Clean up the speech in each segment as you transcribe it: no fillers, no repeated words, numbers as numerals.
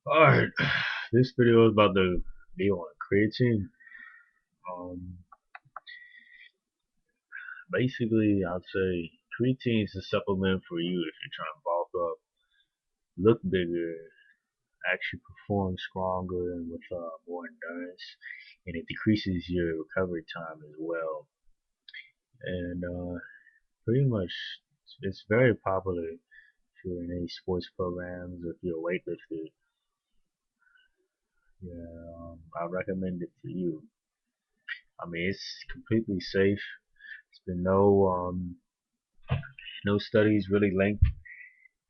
Alright, this video is about the deal on creatine. Um, Basically, I'd say creatine is a supplement for you if you're trying to bulk up, look bigger, actually perform stronger and with more endurance, and it decreases your recovery time as well. And pretty much, it's very popular if you're in any sports programs or if you're a weightlifter. Yeah, I recommend it for you. I mean, it's completely safe. There's been no studies really linked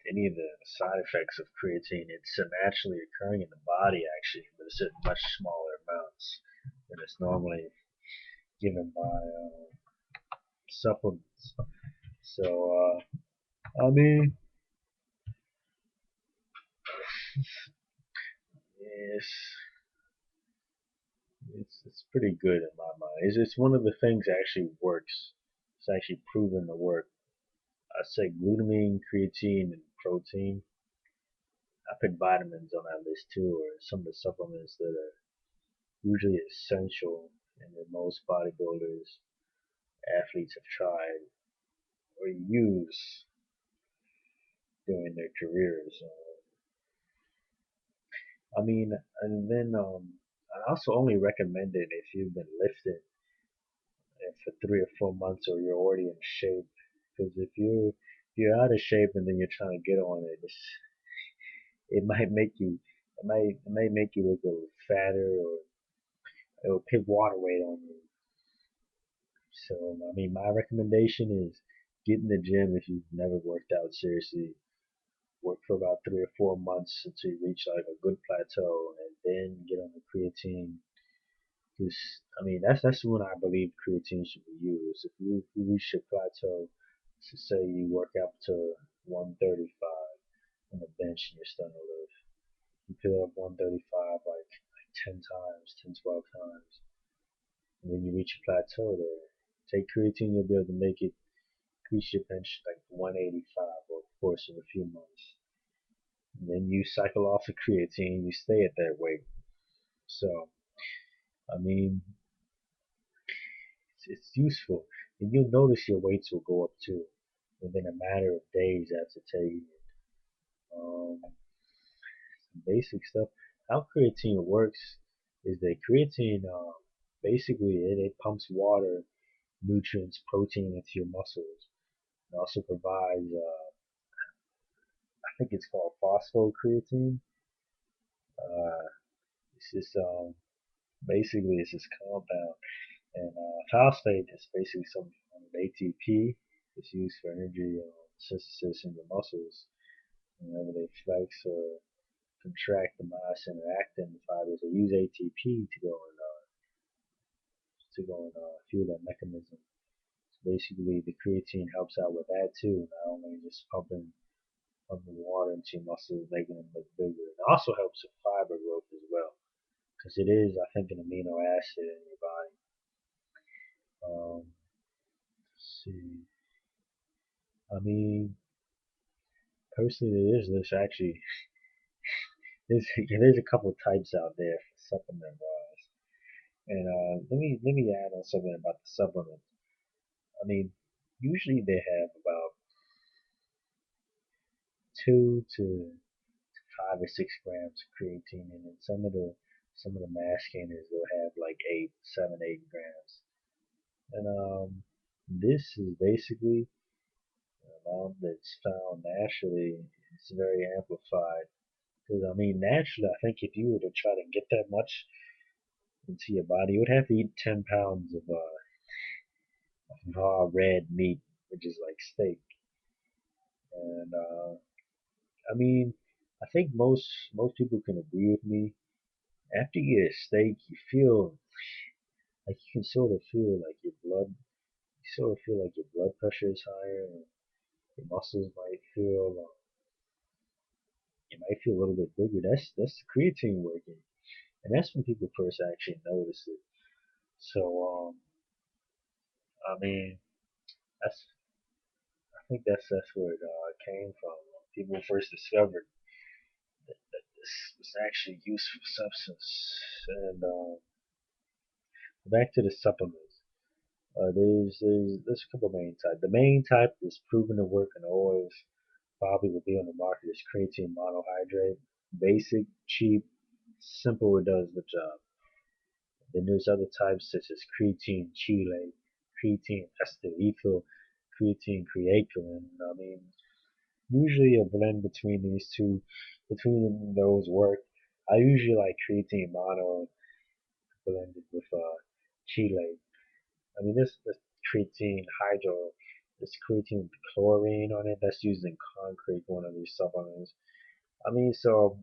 any of the side effects of creatine. It's naturally occurring in the body actually, but it's in much smaller amounts than it's normally given by supplements. So I mean, it's it's pretty good in my mind. It's one of the things that actually works. It's actually proven to work. I say glutamine, creatine, and protein. I put vitamins on that list too, or some of the supplements that are usually essential and that most bodybuilders, athletes have tried or used during their careers. I mean, and then I also only recommend it if you've been lifting for 3 or 4 months or you're already in shape. Because if you're out of shape and then you're trying to get on it, it might make you it might make you look a little fatter or it will put water weight on you. So I mean, my recommendation is get in the gym if you've never worked out seriously. Work for about 3 or 4 months until you reach like a good plateau, and then get on the creatine. Because I mean, that's when I believe creatine should be used. If you reach your plateau, so say you work up to 135 on the bench and you're starting to lift, you put up 135 like 10 times, 10, 12 times, and then you reach a plateau there. Take creatine, you'll be able to make it increase your bench like 185 over the course of a few months. And then you cycle off the creatine, you stay at that weight. So, I mean, it's useful. And you'll notice your weights will go up too within a matter of days after taking it. Some basic stuff. How creatine works is that creatine basically it pumps water, nutrients, protein into your muscles. It also provides, I think it's called phosphocreatine. Uh, it's just basically it's this compound. And phosphate is basically some form of ATP. It's used for energy synthesis in the muscles. Whenever they flex or contract the myosin or actin fibers, they use ATP to go and fuel that mechanism. So basically, the creatine helps out with that too, not only just pumping water into your muscles, making them look bigger. It also helps with fiber growth as well, because it is, I think, an amino acid in your body. Let's see. I mean, personally, there's actually there's a couple types out there for supplement wise, and let me add on something about the supplement. I mean, usually they have about 2 to 5 or 6 grams of creatine in it. Some of the mass gainers will have like 8, 7, 8 grams, and this is basically an amount that's found naturally. It's very amplified. Because I mean, naturally, I think if you were to try to get that much into your body, you would have to eat 10 pounds of raw red meat, which is like steak. And I mean, I think most people can agree with me. After you eat a steak, you feel like you can sort of feel like you sort of feel like your blood pressure is higher, and your muscles might feel a little bit bigger. That's the creatine working, and that's when people first actually notice it. So I mean, that's I think that's where it came from. People first discovered this actually useful substance. And back to the supplements. There's a couple main types. The main type is proven to work and always probably will be on the market is creatine monohydrate. Basic, cheap, simple. It does the job. Then there's other types such as creatine chile, creatine ester ethyl, creatine creatinine. I mean, usually a blend between these two, between those work. I usually like creatine mono blended with chile. I mean, this creatine hydro, this creatine with chlorine on it, that's used in concrete, one of these supplements. I mean, so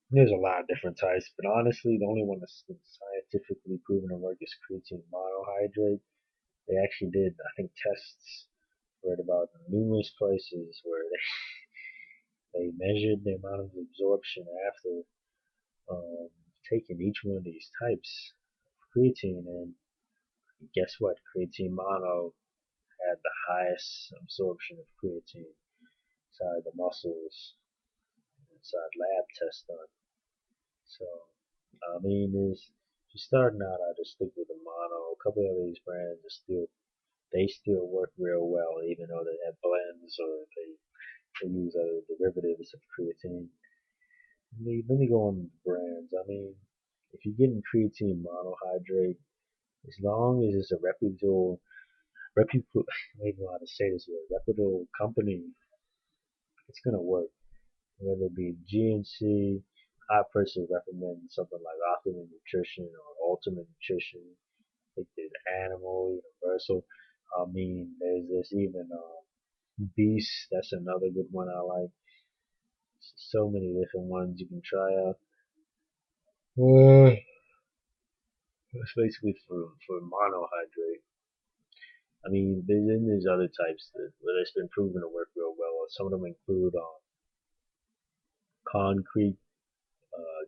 there's a lot of different types, but honestly, the only one that's been scientifically proven to work is creatine monohydrate. They actually did, I think, tests read about numerous places where they measured the amount of absorption after um, taking each one of these types of creatine, and guess what? Creatine mono had the highest absorption of creatine inside the muscles, inside lab tests done. So, I mean, is just starting out, I just stick with the mono. A couple of these brands are still, they still work real well, even though they have blends or they use other derivatives of creatine. Let me go on brands. I mean, if you're getting creatine monohydrate, as long as it's a reputable, I don't even know how to say this word, reputable company, it's gonna work. Whether it be GNC, I personally recommend something like Optimum Nutrition or Ultimate Nutrition. I think there's Animal, Universal. I mean, there's this even Beast. That's another good one I like. So many different ones you can try out. It's basically for monohydrate. I mean, there's other types that where it's been proven to work real well. Some of them include concrete,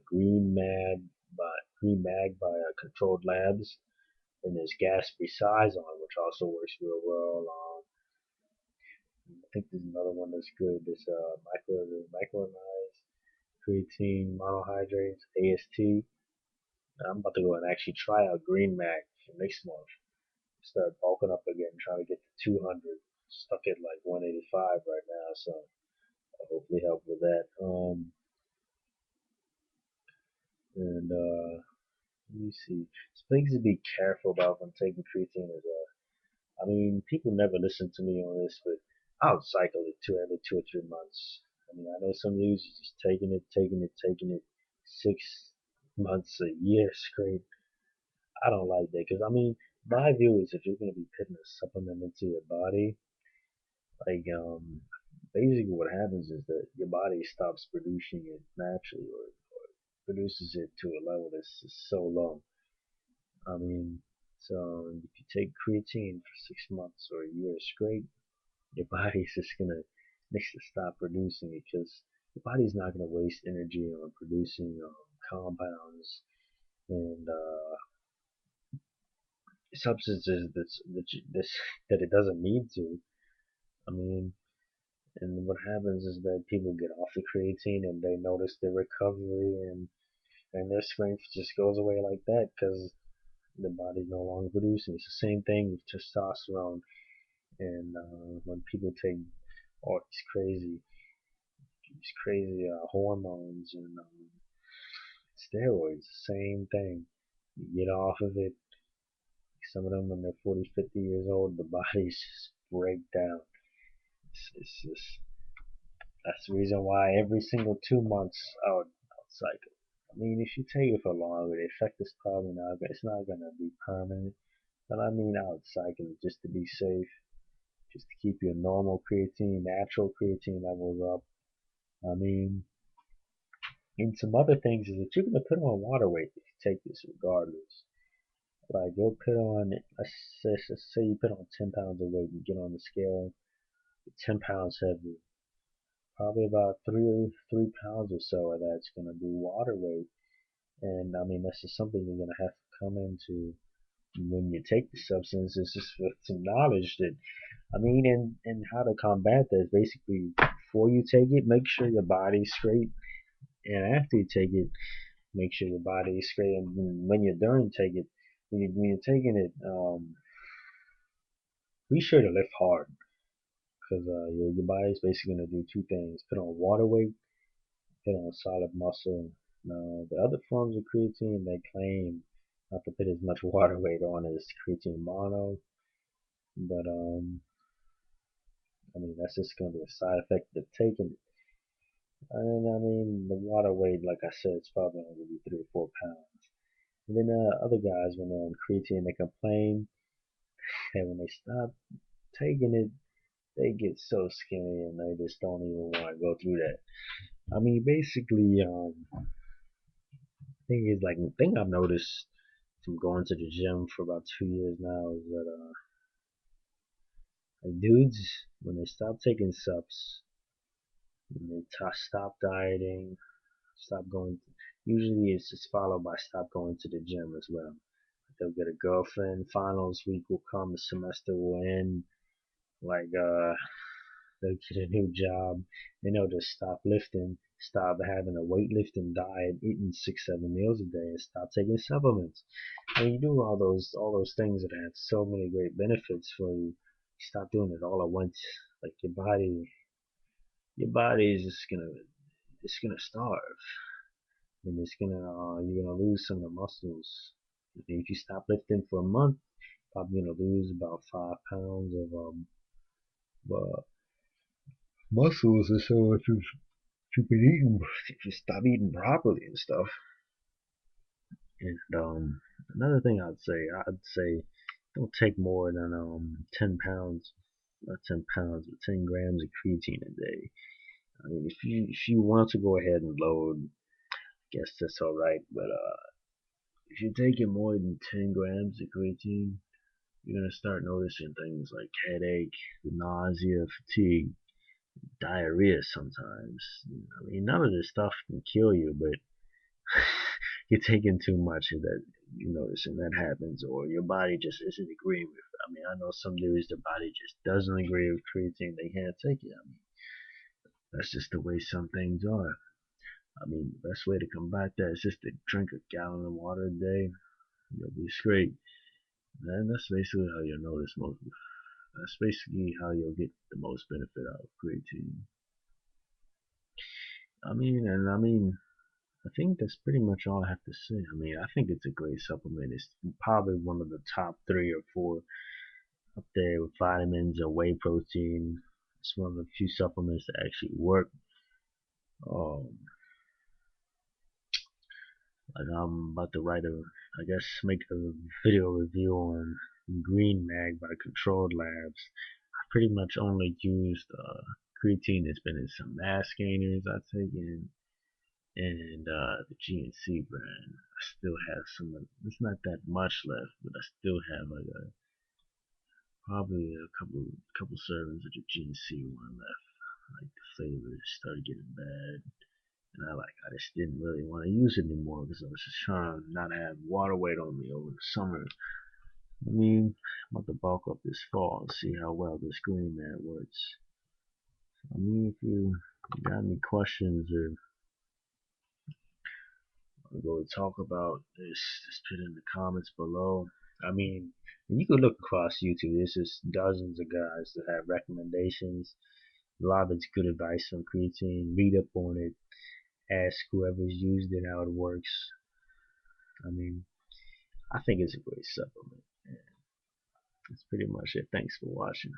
green mag by controlled labs. And there's gas on, which also works real well. I think there's another one that's good. This micronized creatine monohydrates (AST). I'm about to go and actually try out Green Mag for next month. Start bulking up again, trying to get to 200. Stuck at like 185 right now, so I'll hopefully help with that. And let me see. Some things to be careful about when taking creatine is I mean, people never listen to me on this, but I'll cycle it every 2 or 3 months. I mean, I know some dudes are just taking it 6 months, a year straight. I don't like that because I mean, my view is if you're going to be putting a supplement into your body, like basically what happens is that your body stops producing it naturally or produces it to a level that's just so low. I mean, so if you take creatine for 6 months or a year straight, your body's just gonna needs to stop producing it because your body's not gonna waste energy on producing compounds and substances that it doesn't need to. I mean, and what happens is that people get off the creatine and they notice their recovery and their strength just goes away like that because the body's no longer producing. It's the same thing with testosterone and when people take all these crazy hormones and steroids, same thing. You get off of it. Some of them, when they're 40, 50 years old, the bodies just break down. It's just that's the reason why every single 2 months I would cycle. I mean, if you take it for longer, the effect is probably not. It's not gonna be permanent. But I mean, I would cycle it just to be safe, just to keep your normal creatine, natural creatine levels up. I mean, and some other things is that you're gonna put on water weight if you take this regardless. Like you'll put on, let's say you put on 10 pounds of weight, you get on the scale, 10 pounds heavy. Probably about 3 pounds or so of that's gonna be water weight. And I mean that's just something you're gonna have to come into when you take the substance. It's just with some knowledge that I mean and how to combat that is basically before you take it, make sure your body's straight. And after you take it, make sure your body is straight. And when you're done, take it. When you're taking it, be sure to lift hard because your body's basically going to do two things: put on water weight, put on solid muscle. Now, the other forms of creatine, they claim not to put as much water weight on as creatine mono, but I mean that's just going to be a side effect of taking it. And I mean the water weight, like I said, it's probably only going to be 3 or 4 pounds. And then other guys, when they're on creatine, they complain that when they stop taking it, they get so skinny and they just don't even want to go through that. I mean, basically, thing is like the thing I've noticed from going to the gym for about 2 years now is that like dudes when they stop taking subs, when they stop dieting, stop going. Usually, it's just followed by stop going to the gym as well. They'll get a girlfriend. Finals week will come. The semester will end. Like they'll get a new job. Then they'll just stop lifting, stop having a weightlifting diet, eating 6, 7 meals a day, and stop taking supplements. And you do all those things that have so many great benefits for you. Stop doing it all at once. Like your body is just gonna starve, and you're gonna lose some of the muscles. If you stop lifting for a month, probably gonna lose about 5 pounds of uh, muscles or so if you eating, if you stop eating properly and stuff. And another thing I'd say don't take more than 10 pounds, not 10 pounds, but 10 grams of creatine a day. I mean, if you want to go ahead and load, I guess that's all right. But if you're taking more than 10 grams of creatine, you're gonna start noticing things like headache, nausea, fatigue, diarrhea sometimes. I mean, none of this stuff can kill you, but you're taking too much of that, you noticing that happens, or your body just isn't agreeing with it. I mean, I know some dudes, their body just doesn't agree with creatine, they can't take it. I mean, that's just the way some things are. I mean, the best way to combat that is just to drink a gallon of water a day. You'll be straight. And that's basically how you'll notice most. That's basically how you'll get the most benefit out of creatine. I think that's pretty much all I have to say. I mean, I think it's a great supplement. It's probably one of the top 3 or 4 up there with vitamins or whey protein. It's one of the few supplements that actually work. Um, like I'm about to I guess, make a video review on Green Mag by Controlled Labs. I pretty much only used creatine that's been in some mask gainers I've taken and the GNC brand. I still have some. It's not that much left, but I still have like probably a couple servings of the GNC one left. Like the flavor started getting bad, and I just didn't really want to use it anymore because I was just trying to not have water weight on me over the summer. I mean, I'm about to bulk up this fall and see how well this green man works. I mean, if you got any questions or go to talk about this, just put it in the comments below. I mean, you could look across YouTube. There's just dozens of guys that have recommendations. A lot of it's good advice on creatine. Read up on it. Ask whoever's used it how it works. I mean, I think it's a great supplement. And that's pretty much it. Thanks for watching.